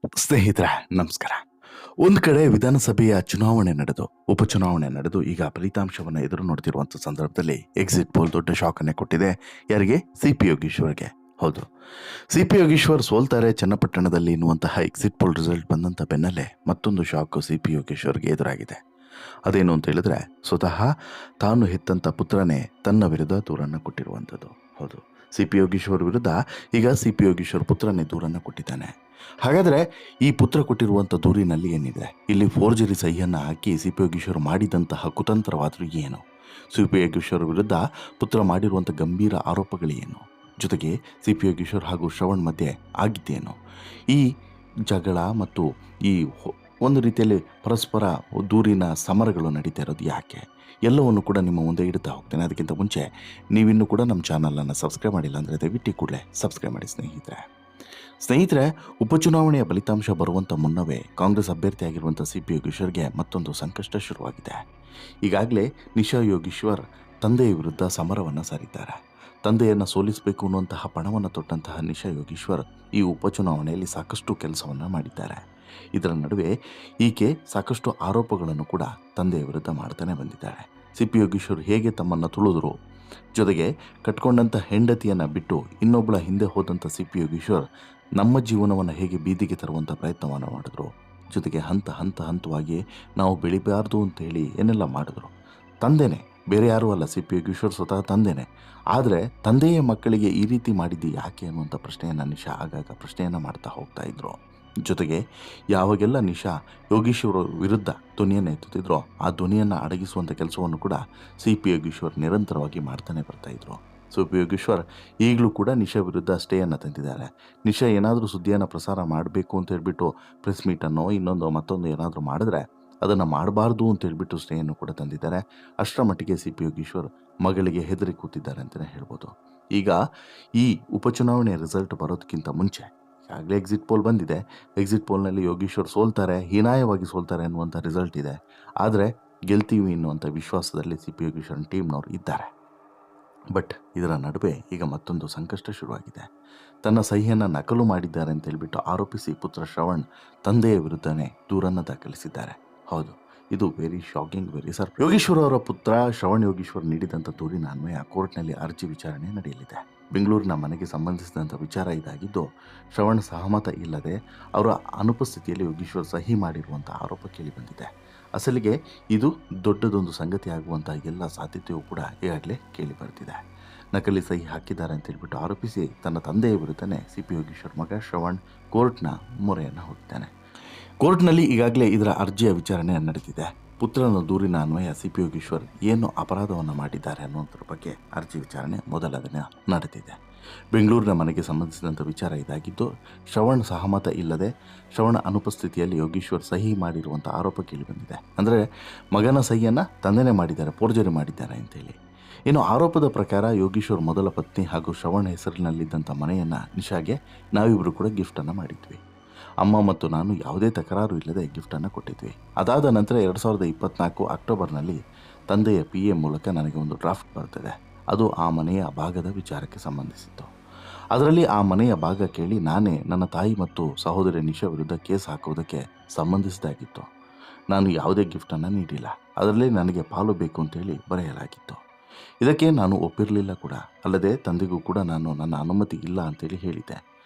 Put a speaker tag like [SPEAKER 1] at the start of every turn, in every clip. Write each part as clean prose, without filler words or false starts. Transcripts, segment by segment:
[SPEAKER 1] ಸ್ನೇಹಿತರೆ, ನಮಸ್ಕಾರ. ಒಂದು ಕಡೆ ವಿಧಾನಸಭೆಯ ಚುನಾವಣೆ ನಡೆದು, ಉಪಚುನಾವಣೆ ನಡೆದು, ಈಗ ಫಲಿತಾಂಶವನ್ನು ಎದುರು ನೋಡ್ತಿರುವಂಥ ಸಂದರ್ಭದಲ್ಲಿ ಎಕ್ಸಿಟ್ ಪೋಲ್ ದೊಡ್ಡ ಶಾಕನ್ನೇ ಕೊಟ್ಟಿದೆ. ಯಾರಿಗೆ? ಸಿ ಪಿ ಯೋಗೀಶ್ವರ್ಗೆ. ಹೌದು, ಸಿ ಪಿ ಯೋಗೀಶ್ವರ್ ಸೋಲ್ತಾರೆ ಚನ್ನಪಟ್ಟಣದಲ್ಲಿ ಎನ್ನುವಂತಹ ಎಕ್ಸಿಟ್ ಪೋಲ್ ರಿಸಲ್ಟ್ ಬಂದಂಥ ಬೆನ್ನಲ್ಲೇ ಮತ್ತೊಂದು ಶಾಕು ಸಿ ಪಿ ಯೋಗೀಶ್ವರ್ಗೆ ಎದುರಾಗಿದೆ. ಅದೇನು ಅಂತ ಹೇಳಿದ್ರೆ, ಸ್ವತಃ ತಾನು ಹೆತ್ತಂಥ ಪುತ್ರನೇ ತನ್ನ ವಿರುದ್ಧ ದೂರನ್ನು ಕೊಟ್ಟಿರುವಂಥದ್ದು. ಹೌದು, ಸಿ ಪಿ ಯೋಗೀಶ್ವರ್ ವಿರುದ್ಧ ಈಗ ಸಿ ಪಿ ಯೋಗೀಶ್ವರ್ ಪುತ್ರನೇ ದೂರನ್ನು ಕೊಟ್ಟಿದ್ದಾನೆ. ಹಾಗಾದರೆ ಈ ಪುತ್ರ ಕೊಟ್ಟಿರುವಂಥ ದೂರಿನಲ್ಲಿ ಏನಿದೆ? ಇಲ್ಲಿ ಫೋರ್ಜರಿ ಸಹಿಯನ್ನು ಹಾಕಿ ಸಿ ಪಿ ಯೋಗೀಶ್ವರ್ ಮಾಡಿದಂತಹ ಕುತಂತ್ರವಾದರೂ ಏನು? ಸಿ ಪಿ ಯೋಗೀಶ್ವರ್ ವಿರುದ್ಧ ಪುತ್ರ ಮಾಡಿರುವಂಥ ಗಂಭೀರ ಆರೋಪಗಳೇನು? ಜೊತೆಗೆ ಸಿ ಪಿ ಯೋಗೀಶ್ವರ್ ಹಾಗೂ ಶ್ರವಣ್ ಮಧ್ಯೆ ಆಗಿದ್ದೇನು? ಈ ಜಗಳ ಮತ್ತು ಈ ಒಂದು ರೀತಿಯಲ್ಲಿ ಪರಸ್ಪರ ದೂರಿನ ಸಮರಗಳು ನಡೀತಾ ಇರೋದು ಯಾಕೆ? ಎಲ್ಲವನ್ನು ಕೂಡ ನಿಮ್ಮ ಮುಂದೆ ಇಡ್ತಾ ಹೋಗ್ತೇನೆ. ಅದಕ್ಕಿಂತ ಮುಂಚೆ ನೀವಿನ್ನೂ ಕೂಡ ನಮ್ಮ ಚಾನಲನ್ನು ಸಬ್ಸ್ಕ್ರೈಬ್ ಮಾಡಿಲ್ಲ ಅಂದರೆ ದಯವಿಟ್ಟು ಕೂಡಲೇ ಸಬ್ಸ್ಕ್ರೈಬ್ ಮಾಡಿ ಸ್ನೇಹಿತರೆ. ಉಪಚುನಾವಣೆಯ ಫಲಿತಾಂಶ ಬರುವಂಥ ಮುನ್ನವೇ ಕಾಂಗ್ರೆಸ್ ಅಭ್ಯರ್ಥಿಯಾಗಿರುವಂಥ ಸಿ ಪಿ ಯೋಗೀಶ್ವರ್ಗೆ ಮತ್ತೊಂದು ಸಂಕಷ್ಟ ಶುರುವಾಗಿದೆ. ಈಗಾಗಲೇ ನಿಶಾ ಯೋಗೀಶ್ವರ್ ತಂದೆಯ ವಿರುದ್ಧ ಸಮರವನ್ನು ಸಾರಿದ್ದಾರೆ. ತಂದೆಯನ್ನು ಸೋಲಿಸಬೇಕು ಅನ್ನುವಂತಹ ಪಣವನ್ನು ತೊಟ್ಟಂತಹ ನಿಶಾ ಯೋಗೀಶ್ವರ್ ಈ ಉಪಚುನಾವಣೆಯಲ್ಲಿ ಸಾಕಷ್ಟು ಕೆಲಸವನ್ನು ಮಾಡಿದ್ದಾರೆ. ಇದರ ನಡುವೆ ಈಕೆ ಸಾಕಷ್ಟು ಆರೋಪಗಳನ್ನು ಕೂಡ ತಂದೆಯ ವಿರುದ್ಧ ಮಾಡ್ತಾನೆ ಬಂದಿದ್ದಾಳೆ. ಸಿ ಪಿ ಯೋಗೀಶ್ವರ್ ಹೇಗೆ ತಮ್ಮನ್ನು ತುಳಿದ್ರು, ಜೊತೆಗೆ ಕಟ್ಕೊಂಡಂಥ ಹೆಂಡತಿಯನ್ನು ಬಿಟ್ಟು ಇನ್ನೊಬ್ಬಳ ಹಿಂದೆ ಹೋದಂಥ ಸಿ ಪಿ ಯೋಗೀಶ್ವರ್ ನಮ್ಮ ಜೀವನವನ್ನು ಹೇಗೆ ಬೀದಿಗೆ ತರುವಂಥ ಪ್ರಯತ್ನವನ್ನು ಮಾಡಿದ್ರು, ಜೊತೆಗೆ ಹಂತವಾಗಿ ನಾವು ಬೆಳಿಬಾರ್ದು ಅಂತೇಳಿ ಏನೆಲ್ಲ ಮಾಡಿದ್ರು. ತಂದೆನೇ, ಬೇರೆ ಯಾರೂ ಅಲ್ಲ, ಸಿ ಪಿ ಯೋಗೀಶ್ವರ್ ಸ್ವತಃ ತಂದೆನೇ. ಆದರೆ ತಂದೆಯ ಮಕ್ಕಳಿಗೆ ಈ ರೀತಿ ಮಾಡಿದ್ದು ಯಾಕೆ ಅನ್ನುವಂಥ ಪ್ರಶ್ನೆಯನ್ನು ನಿಶಾ ಆಗಾಗ ಪ್ರಶ್ನೆಯನ್ನು ಮಾಡ್ತಾ ಹೋಗ್ತಾ ಇದ್ರು. ಜೊತೆಗೆ ಯಾವಾಗೆಲ್ಲ ನಿಶಾ ಯೋಗೀಶ್ವರ ವಿರುದ್ಧ ಧ್ವನಿಯನ್ನು ಎತ್ತುತ್ತಿದ್ರೋ ಆ ಧ್ವನಿಯನ್ನು ಅಡಗಿಸುವಂಥ ಕೆಲಸವನ್ನು ಕೂಡ ಸಿ ಪಿ ಯೋಗೀಶ್ವರ್ ನಿರಂತರವಾಗಿ ಮಾಡ್ತಾನೆ ಬರ್ತಾಯಿದ್ರು. ಸಿ ಪಿ ಯೋಗೀಶ್ವರ್ ಈಗಲೂ ಕೂಡ ನಿಶಾ ವಿರುದ್ಧ ಸ್ಟೇಯನ್ನು ತಂದಿದ್ದಾರೆ. ನಿಶಾ ಏನಾದರೂ ಸುದ್ದಿಯನ್ನು ಪ್ರಸಾರ ಮಾಡಬೇಕು ಅಂತ ಹೇಳ್ಬಿಟ್ಟು ಪ್ರೆಸ್ ಮೀಟನ್ನು ಮತ್ತೊಂದು ಏನಾದರೂ ಮಾಡಿದ್ರೆ ಅದನ್ನು ಮಾಡಬಾರ್ದು ಅಂತ ಹೇಳ್ಬಿಟ್ಟು ಸ್ಟೇಯನ್ನು ಕೂಡ ತಂದಿದ್ದಾರೆ. ಅಷ್ಟರ ಮಟ್ಟಿಗೆ ಸಿ ಪಿ ಯೋಗೀಶ್ವರ್ ಮಗಳಿಗೆ ಹೆದರಿ ಕೂತಿದ್ದಾರೆ ಅಂತಲೇ ಹೇಳ್ಬೋದು. ಈಗ ಈ ಉಪಚುನಾವಣೆಯ ರಿಸಲ್ಟ್ ಬರೋದಕ್ಕಿಂತ ಮುಂಚೆ ಈಗಾಗಲೇ ಎಕ್ಸಿಟ್ ಪೋಲ್ ಬಂದಿದೆ. ಎಕ್ಸಿಟ್ ಪೋಲ್ನಲ್ಲಿ ಯೋಗೀಶ್ವರ್ ಸೋಲ್ತಾರೆ, ಹೀನಾಯವಾಗಿ ಸೋಲ್ತಾರೆ ಅನ್ನುವಂಥ ರಿಸಲ್ಟ್ ಇದೆ. ಆದರೆ ಗೆಲ್ತೀವಿ ಅನ್ನುವಂಥ ವಿಶ್ವಾಸದಲ್ಲಿ ಸಿ ಪಿ ಯೋಗೀಶ್ವರನ್ ಟೀಮ್ನವರು ಇದ್ದಾರೆ. ಬಟ್ ಇದರ ನಡುವೆ ಈಗ ಮತ್ತೊಂದು ಸಂಕಷ್ಟ ಶುರುವಾಗಿದೆ. ತನ್ನ ಸಹಿಯನ್ನು ನಕಲು ಮಾಡಿದ್ದಾರೆ ಅಂತ ಹೇಳ್ಬಿಟ್ಟು ಆರೋಪಿಸಿ ಪುತ್ರ ಶ್ರವಣ್ ತಂದೆಯ ವಿರುದ್ಧನೇ ದೂರನ್ನು ದಾಖಲಿಸಿದ್ದಾರೆ. ಹೌದು, ಇದು very shocking, very surprise. Yogeshwar ಅವರ ಪುತ್ರ ಶ್ರವಣ್ ಯೋಗೀಶ್ವರ್ ನೀಡಿದಂಥ ದೂರಿನ ಅನ್ವಯ ಕೋರ್ಟ್ನಲ್ಲಿ ಅರ್ಜಿ ವಿಚಾರಣೆ ನಡೆಯಲಿದೆ. ಬೆಂಗಳೂರಿನ ಮನೆಗೆ ಸಂಬಂಧಿಸಿದಂಥ ವಿಚಾರ ಇದಾಗಿದ್ದು, ಶ್ರವಣ್ ಸಹಮತ ಇಲ್ಲದೆ ಅವರ ಅನುಪಸ್ಥಿತಿಯಲ್ಲಿ ಯೋಗೀಶ್ವರ್ ಸಹಿ ಮಾಡಿರುವಂಥ ಆರೋಪ ಕೇಳಿಬಂದಿದೆ. ಅಸಲಿಗೆ ಇದು ದೊಡ್ಡದೊಂದು ಸಂಗತಿ ಆಗುವಂಥ ಎಲ್ಲ ಸಾಧ್ಯತೆಯೂ ಕೂಡ ಈಗಾಗಲೇ ಕೇಳಿ ಬರ್ತಿದೆ. ನಕಲಿ ಸಹಿ ಹಾಕಿದ್ದಾರೆ ಅಂತ ಹೇಳ್ಬಿಟ್ಟು ಆರೋಪಿಸಿ ತನ್ನ ತಂದೆಯ ವಿರುದ್ಧನೇ ಸಿ ಪಿ ಯೋಗೀಶ್ವರ್ ಮಗ ಶ್ರವಣ್ ಕೋರ್ಟ್ನ ಮೊರೆಯನ್ನು ಹೋಗಿದ್ದಾನೆ. ಕೋರ್ಟ್ನಲ್ಲಿ ಈಗಾಗಲೇ ಇದರ ಅರ್ಜಿಯ ವಿಚಾರಣೆ ನಡೆದಿದೆ. ಪುತ್ರನ ದೂರಿನ ಅನ್ವಯ ಸಿ ಪಿ ಯೋಗೀಶ್ವರ್ ಏನು ಅಪರಾಧವನ್ನು ಮಾಡಿದ್ದಾರೆ ಅನ್ನೋದ್ರ ಬಗ್ಗೆ ಅರ್ಜಿ ವಿಚಾರಣೆ ಮೊದಲ ದಿನ ನಡೆದಿದೆ. ಬೆಂಗಳೂರಿನ ಮನೆಗೆ ಸಂಬಂಧಿಸಿದಂಥ ವಿಚಾರ ಇದಾಗಿದ್ದು, ಶ್ರವಣ್ ಸಹಮತ ಇಲ್ಲದೆ ಶ್ರವಣ ಅನುಪಸ್ಥಿತಿಯಲ್ಲಿ ಯೋಗೀಶ್ವರ್ ಸಹಿ ಮಾಡಿರುವಂಥ ಆರೋಪ ಕೇಳಿಬಂದಿದೆ. ಅಂದರೆ ಮಗನ ಸಹಿಯನ್ನು ತಂದೆನೇ ಮಾಡಿದ್ದಾರೆ, ಫೋರ್ಜರಿ ಮಾಡಿದ್ದಾರೆ ಅಂತೇಳಿ. ಇನ್ನು ಆರೋಪದ ಪ್ರಕಾರ ಯೋಗೀಶ್ವರ್ ಮೊದಲ ಪತ್ನಿ ಹಾಗೂ ಶ್ರವಣ್ ಹೆಸರಿನಲ್ಲಿದ್ದಂಥ ಮನೆಯನ್ನು ನಿಶಾಗೆ ನಾವಿಬ್ಬರು ಕೂಡ ಗಿಫ್ಟನ್ನು ಮಾಡಿದ್ವಿ. ಅಮ್ಮ ಮತ್ತು ನಾನು ಯಾವುದೇ ತಕರಾರು ಇಲ್ಲದೆ ಗಿಫ್ಟನ್ನು ಕೊಟ್ಟಿದ್ವಿ. ಅದಾದ ನಂತರ 2024 ಅಕ್ಟೋಬರ್ನಲ್ಲಿ ತಂದೆಯ ಪಿ ಎ ಮೂಲಕ ನನಗೆ ಒಂದು ಡ್ರಾಫ್ಟ್ ಬರ್ತದೆ. ಅದು ಆ ಮನೆಯ ಭಾಗದ ವಿಚಾರಕ್ಕೆ ಸಂಬಂಧಿಸಿತ್ತು. ಅದರಲ್ಲಿ ಆ ಮನೆಯ ಭಾಗ ಕೇಳಿ ನಾನೇ ನನ್ನ ತಾಯಿ ಮತ್ತು ಸಹೋದರಿ ನಿಶಾ ವಿರುದ್ಧ ಕೇಸ್ ಹಾಕುವುದಕ್ಕೆ ಸಂಬಂಧಿಸಿದಾಗಿತ್ತು. ನಾನು ಯಾವುದೇ ಗಿಫ್ಟನ್ನು ನೀಡಿಲ್ಲ. ಅದರಲ್ಲಿ ನನಗೆ ಪಾಲು ಬೇಕು ಅಂತೇಳಿ ಬರೆಯಲಾಗಿತ್ತು. ಇದಕ್ಕೆ ನಾನು ಒಪ್ಪಿರಲಿಲ್ಲ ಕೂಡ. ಅಲ್ಲದೆ ತಂದೆಗೂ ಕೂಡ ನಾನು ನನ್ನ ಅನುಮತಿ ಇಲ್ಲ ಅಂತೇಳಿ ಹೇಳಿದ್ದೆ.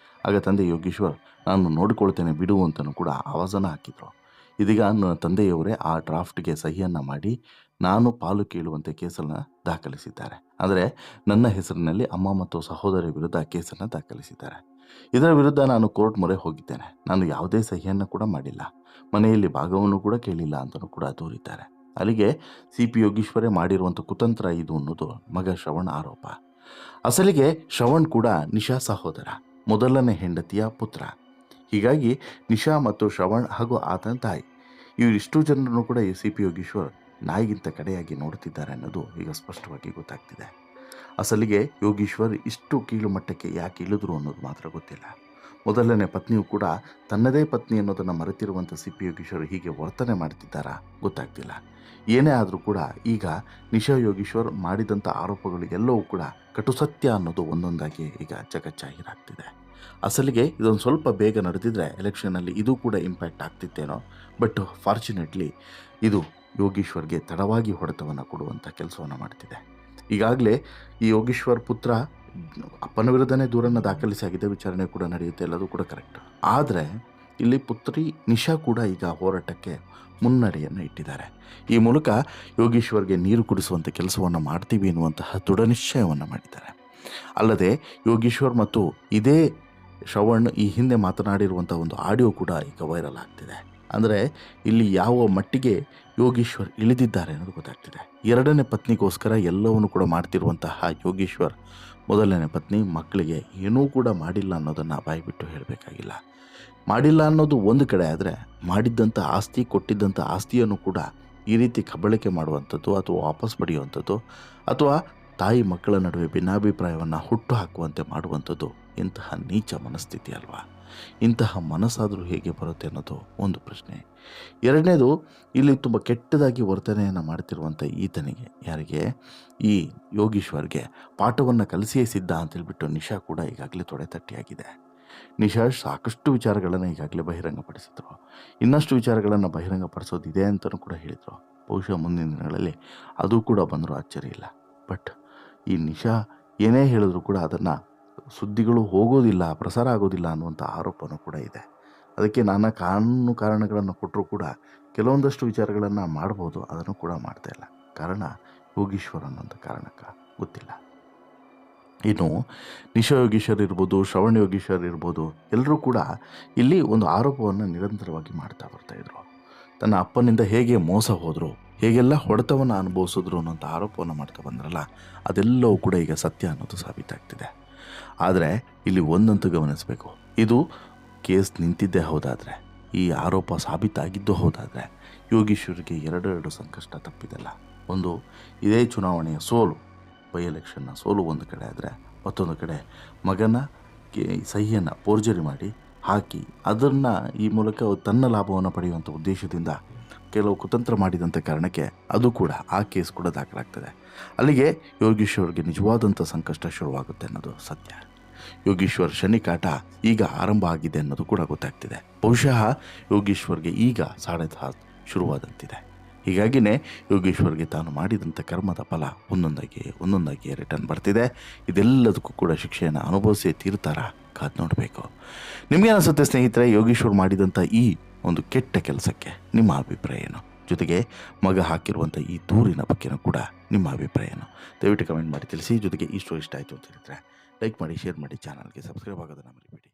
[SPEAKER 1] ಆಗ ತಂದೆ ಯೋಗೀಶ್ವರ್ ನಾನು ನೋಡಿಕೊಳ್ತೇನೆ ಬಿಡು ಅಂತಲೂ ಕೂಡ ಆವಾಜನ ಹಾಕಿದರು. ಇದೀಗ ನನ್ನ ತಂದೆಯವರೇ ಆ ಡ್ರಾಫ್ಟ್ಗೆ ಸಹಿಯನ್ನು ಮಾಡಿ ನಾನು ಪಾಲು ಕೇಳುವಂತೆ ಕೇಸನ್ನು ದಾಖಲಿಸಿದ್ದಾರೆ. ಅಂದರೆ ನನ್ನ ಹೆಸರಿನಲ್ಲಿ ಅಮ್ಮ ಮತ್ತು ಸಹೋದರಿ ವಿರುದ್ಧ ಕೇಸನ್ನು ದಾಖಲಿಸಿದ್ದಾರೆ. ಇದರ ವಿರುದ್ಧ ನಾನು ಕೋರ್ಟ್ ಮೊರೆ ಹೋಗಿದ್ದೇನೆ. ನಾನು ಯಾವುದೇ ಸಹಿಯನ್ನು ಕೂಡ ಮಾಡಿಲ್ಲ, ಮನೆಯಲ್ಲಿ ಭಾಗವನ್ನು ಕೂಡ ಕೇಳಿಲ್ಲ ಅಂತಲೂ ಕೂಡ ದೂರಿದ್ದಾರೆ. ಅಲ್ಲಿಗೆ ಸಿ ಪಿ ಯೋಗೀಶ್ವರೇ ಮಾಡಿರುವಂಥ ಕುತಂತ್ರ ಇದು ಅನ್ನೋದು ಮಗ ಶ್ರವಣ್ ಆರೋಪ. ಅಸಲಿಗೆ ಶ್ರವಣ್ ಕೂಡ ನಿಶಾ ಸಹೋದರ, ಮೊದಲನೇ ಹೆಂಡತಿಯ ಪುತ್ರ. ಹೀಗಾಗಿ ನಿಶಾ ಮತ್ತು ಶ್ರವಣ್ ಹಾಗೂ ಆತನ ತಾಯಿ ಇವರಿಷ್ಟು ಜನರನ್ನು ಕೂಡ ಸಿ ಪಿ ಯೋಗೀಶ್ವರ್ ನಾಯಿಗಿಂತ ಕಡೆಯಾಗಿ ನೋಡುತ್ತಿದ್ದಾರೆ ಅನ್ನೋದು ಈಗ ಸ್ಪಷ್ಟವಾಗಿ ಗೊತ್ತಾಗ್ತಿದೆ. ಅಸಲಿಗೆ ಯೋಗೀಶ್ವರ್ ಇಷ್ಟು ಕೀಳು ಮಟ್ಟಕ್ಕೆ ಯಾಕೆ ಇಳಿದ್ರು ಅನ್ನೋದು ಮಾತ್ರ ಗೊತ್ತಿಲ್ಲ. ಮೊದಲನೇ ಪತ್ನಿಯು ಕೂಡ ತನ್ನದೇ ಪತ್ನಿ ಅನ್ನೋದನ್ನು ಮರೆತಿರುವಂಥ ಸಿ ಪಿ ಯೋಗೀಶ್ವರ್ ಹೀಗೆ ವರ್ತನೆ ಮಾಡ್ತಿದ್ದಾರಾ ಗೊತ್ತಾಗ್ತಿಲ್ಲ. ಏನೇ ಆದರೂ ಕೂಡ ಈಗ ನಿಶಾ ಯೋಗೀಶ್ವರ್ ಮಾಡಿದಂಥ ಆರೋಪಗಳು ಎಲ್ಲವೂ ಕೂಡ ಕಟುಸತ್ಯ ಅನ್ನೋದು ಒಂದೊಂದಾಗಿ ಈಗ ಜಗಜ್ಜಾಹೀರಾಗ್ತಿದೆ. ಅಸಲಿಗೆ ಇದೊಂದು ಸ್ವಲ್ಪ ಬೇಗ ನಡೆದಿದ್ರೆ ಎಲೆಕ್ಷನಲ್ಲಿ ಇದು ಕೂಡ ಇಂಪ್ಯಾಕ್ಟ್ ಆಗ್ತಿತ್ತೇನೋ. ಬಟ್ ಫಾರ್ಚುನೇಟ್ಲಿ ಇದು ಯೋಗೀಶ್ವರ್ಗೆ ತಡವಾಗಿ ಹೊಡೆತವನ್ನು ಕೊಡುವಂಥ ಕೆಲಸವನ್ನು ಮಾಡ್ತಿದೆ. ಈಗಾಗಲೇ ಈ ಯೋಗೀಶ್ವರ್ ಪುತ್ರ ಅಪ್ಪನ ವಿರುದ್ಧನೇ ದೂರನ್ನು ದಾಖಲಿಸಾಗಿದೆ, ವಿಚಾರಣೆ ಕೂಡ ನಡೆಯುತ್ತೆ, ಎಲ್ಲದೂ ಕೂಡ ಕರೆಕ್ಟ್. ಆದರೆ ಇಲ್ಲಿ ಪುತ್ರಿ ನಿಶಾ ಕೂಡ ಈಗ ಹೋರಾಟಕ್ಕೆ ಮುನ್ನಡೆಯನ್ನು ಇಟ್ಟಿದ್ದಾರೆ. ಈ ಮೂಲಕ ಯೋಗೀಶ್ವರ್ಗೆ ನೀರು ಕುಡಿಸುವಂಥ ಕೆಲಸವನ್ನು ಮಾಡ್ತೀವಿ ಎನ್ನುವಂತಹ ದೃಢ ನಿಶ್ಚಯವನ್ನು ಮಾಡಿದ್ದಾರೆ. ಅಲ್ಲದೆ ಯೋಗೀಶ್ವರ್ ಮತ್ತು ಇದೇ ಶ್ರವಣ್ ಈ ಹಿಂದೆ ಮಾತನಾಡಿರುವಂಥ ಒಂದು ಆಡಿಯೋ ಕೂಡ ಈಗ ವೈರಲ್ ಆಗ್ತಿದೆ. ಅಂದರೆ ಇಲ್ಲಿ ಯಾವ ಮಟ್ಟಿಗೆ ಯೋಗೀಶ್ವರ್ ಇಳಿದಿದ್ದಾರೆ ಅನ್ನೋದು ಗೊತ್ತಾಗ್ತಿದೆ. ಎರಡನೇ ಪತ್ನಿಗೋಸ್ಕರ ಎಲ್ಲವನ್ನು ಕೂಡ ಮಾಡ್ತಿರುವಂತಹ ಯೋಗೀಶ್ವರ್ ಮೊದಲನೇ ಪತ್ನಿ ಮಕ್ಕಳಿಗೆ ಏನೂ ಕೂಡ ಮಾಡಿಲ್ಲ ಅನ್ನೋದನ್ನು ಬಾಯಿಬಿಟ್ಟು ಹೇಳಬೇಕಾಗಿಲ್ಲ. ಮಾಡಿಲ್ಲ ಅನ್ನೋದು ಒಂದು ಕಡೆ ಆದರೆ, ಮಾಡಿದ್ದಂಥ ಆಸ್ತಿ, ಕೊಟ್ಟಿದ್ದಂಥ ಆಸ್ತಿಯನ್ನು ಕೂಡ ಈ ರೀತಿ ಕಬಳಿಕೆ ಮಾಡುವಂಥದ್ದು ಅಥವಾ ವಾಪಸ್ ಪಡೆಯುವಂಥದ್ದು ಅಥವಾ ತಾಯಿ ಮಕ್ಕಳ ನಡುವೆ ಭಿನ್ನಾಭಿಪ್ರಾಯವನ್ನು ಹುಟ್ಟು ಹಾಕುವಂತೆ ಮಾಡುವಂಥದ್ದು ಇಂತಹ ನೀಚ ಮನಸ್ಥಿತಿ ಅಲ್ವಾ. ಇಂತಹ ಮನಸ್ಸಾದರೂ ಹೇಗೆ ಬರುತ್ತೆ ಅನ್ನೋದು ಒಂದು ಪ್ರಶ್ನೆ. ಎರಡನೇದು, ಇಲ್ಲಿ ತುಂಬ ಕೆಟ್ಟದಾಗಿ ವರ್ತನೆಯನ್ನು ಮಾಡ್ತಿರುವಂಥ ಈತನಿಗೆ, ಯಾರಿಗೆ, ಈ ಯೋಗೀಶ್ವರ್ಗೆ ಪಾಠವನ್ನು ಕಲಿಸಿಯೇ ಸಿದ್ಧ ಅಂತೇಳ್ಬಿಟ್ಟು ನಿಶಾ ಕೂಡ ಈಗಾಗಲೇ ತೊಡೆತಟ್ಟಿಯಾಗಿದೆ. ನಿಶಾ ಸಾಕಷ್ಟು ವಿಚಾರಗಳನ್ನು ಈಗಾಗಲೇ ಬಹಿರಂಗಪಡಿಸಿದ್ರು. ಇನ್ನಷ್ಟು ವಿಚಾರಗಳನ್ನು ಬಹಿರಂಗಪಡಿಸೋದಿದೆ ಅಂತಲೂ ಕೂಡ ಹೇಳಿದರು. ಬಹುಶಃ ಮುಂದಿನ ದಿನಗಳಲ್ಲಿ ಅದು ಕೂಡ ಬಂದರೂ ಅಚ್ಚರಿ ಇಲ್ಲ. ಬಟ್ ಈ ನಿಶಾ ಏನೇ ಹೇಳಿದ್ರು ಕೂಡ ಅದನ್ನು ಸುದ್ದಿಗಳು ಹೋಗೋದಿಲ್ಲ, ಪ್ರಸಾರ ಆಗೋದಿಲ್ಲ ಅನ್ನುವಂಥ ಆರೋಪನೂ ಕೂಡ ಇದೆ. ಅದಕ್ಕೆ ನಾನಾ ಕಾರಣಗಳನ್ನು ಕೊಟ್ಟರೂ ಕೂಡ ಕೆಲವೊಂದಷ್ಟು ವಿಚಾರಗಳನ್ನು ಮಾಡ್ಬೋದು, ಅದನ್ನು ಕೂಡ ಮಾಡ್ತಾ ಇಲ್ಲ. ಕಾರಣ ಯೋಗೀಶ್ವರ್ ಅನ್ನೋಂಥ ಕಾರಣಕ್ಕೆ ಗೊತ್ತಿಲ್ಲ. ಇನ್ನು ನಿಶಾ ಯೋಗೀಶ್ವರ್ ಇರ್ಬೋದು, ಶ್ರವಣ್ ಯೋಗೀಶ್ವರ್ ಇರ್ಬೋದು, ಎಲ್ಲರೂ ಕೂಡ ಇಲ್ಲಿ ಒಂದು ಆರೋಪವನ್ನು ನಿರಂತರವಾಗಿ ಮಾಡ್ತಾ ಬರ್ತಾಯಿದ್ರು. ತನ್ನ ಅಪ್ಪನಿಂದ ಹೇಗೆ ಮೋಸ ಹೋದರು, ಹೇಗೆಲ್ಲ ಹೊಡೆತವನ್ನು ಅನುಭವಿಸಿದ್ರು ಅನ್ನೋಂಥ ಆರೋಪವನ್ನು ಮಾಡ್ತಾ ಬಂದ್ರಲ್ಲ, ಅದೆಲ್ಲವೂ ಕೂಡ ಈಗ ಸತ್ಯ ಅನ್ನೋದು ಸಾಬೀತಾಗ್ತಿದೆ. ಆದರೆ ಇಲ್ಲಿ ಒಂದಂತೂ ಗಮನಿಸಬೇಕು, ಇದು ಕೇಸ್ ನಿಂತಿದ್ದೇ ಹೌದಾದರೆ, ಈ ಆರೋಪ ಸಾಬೀತಾಗಿದ್ದು ಹೌದಾದರೆ ಯೋಗೀಶ್ವರ್ಗೆ ಎರಡೆರಡು ಸಂಕಷ್ಟ ತಪ್ಪಿದಲ್ಲ. ಒಂದು, ಇದೇ ಚುನಾವಣೆಯ ಸೋಲು, ಬೈ ಎಲೆಕ್ಷನ್ನ ಸೋಲು ಒಂದು ಕಡೆ ಆದರೆ, ಮತ್ತೊಂದು ಕಡೆ ಮಗನ ಸಹಿಯನ್ನು ಫೋರ್ಜರಿ ಮಾಡಿ ಹಾಕಿ ಅದನ್ನು ಈ ಮೂಲಕ ತನ್ನ ಲಾಭವನ್ನು ಪಡೆಯುವಂಥ ಉದ್ದೇಶದಿಂದ ಕೆಲವು ಕುತಂತ್ರ ಮಾಡಿದಂಥ ಕಾರಣಕ್ಕೆ ಅದು ಕೂಡ, ಆ ಕೇಸ್ ಕೂಡ ದಾಖಲಾಗ್ತದೆ. ಅಲ್ಲಿಗೆ ಯೋಗೀಶ್ವರ್ಗೆ ನಿಜವಾದಂಥ ಸಂಕಷ್ಟ ಶುರುವಾಗುತ್ತೆ ಅನ್ನೋದು ಸತ್ಯ. ಯೋಗೀಶ್ವರ್ ಶನಿಕಾಟ ಈಗ ಆರಂಭ ಆಗಿದೆ ಅನ್ನೋದು ಕೂಡ ಗೊತ್ತಾಗ್ತಿದೆ. ಬಹುಶಃ ಯೋಗೀಶ್ವರ್ಗೆ ಈಗ ಶುರುವಾದಂತಿದೆ. ಹೀಗಾಗಿಯೇ ಯೋಗೀಶ್ವರ್ಗೆ ತಾನು ಮಾಡಿದಂಥ ಕರ್ಮದ ಫಲ ಒಂದೊಂದಾಗಿ ರಿಟರ್ನ್ ಬರ್ತಿದೆ. ಇದೆಲ್ಲದಕ್ಕೂ ಕೂಡ ಶಿಕ್ಷೆಯನ್ನು ಅನುಭವಿಸಿ ತೀರ್ತಾರ, ಕಾದು ನೋಡಬೇಕು. ನಿಮಗೆ ಅನಿಸುತ್ತೆ ಸ್ನೇಹಿತರೆ, ಯೋಗೀಶ್ವರ್ ಮಾಡಿದಂಥ ಈ ಒಂದು ಕೆಟ್ಟ ಕೆಲಸಕ್ಕೆ ನಿಮ್ಮ ಅಭಿಪ್ರಾಯ ಏನು? ಜೊತೆಗೆ ಮಗ ಹಾಕಿರುವಂಥ ಈ ದೂರಿನ ಬಗ್ಗೆನೂ ಕೂಡ ನಿಮ್ಮ ಅಭಿಪ್ರಾಯ ಏನು? ದಯವಿಟ್ಟು ಕಮೆಂಟ್ ಮಾಡಿ ತಿಳಿಸಿ. ಜೊತೆಗೆ ಈ ಸ್ಟೋರಿ ಇಷ್ಟ ಆಯಿತು ಅಂತ ಹೇಳಿದ್ರೆ ಲೈಕ್ ಮಾಡಿ, ಶೇರ್ ಮಾಡಿ, ಚಾನಲ್ಗೆ ಸಬ್ಸ್ಕ್ರೈಬ್ ಆಗೋದನ್ನು ಮರಿಬೇಡಿ.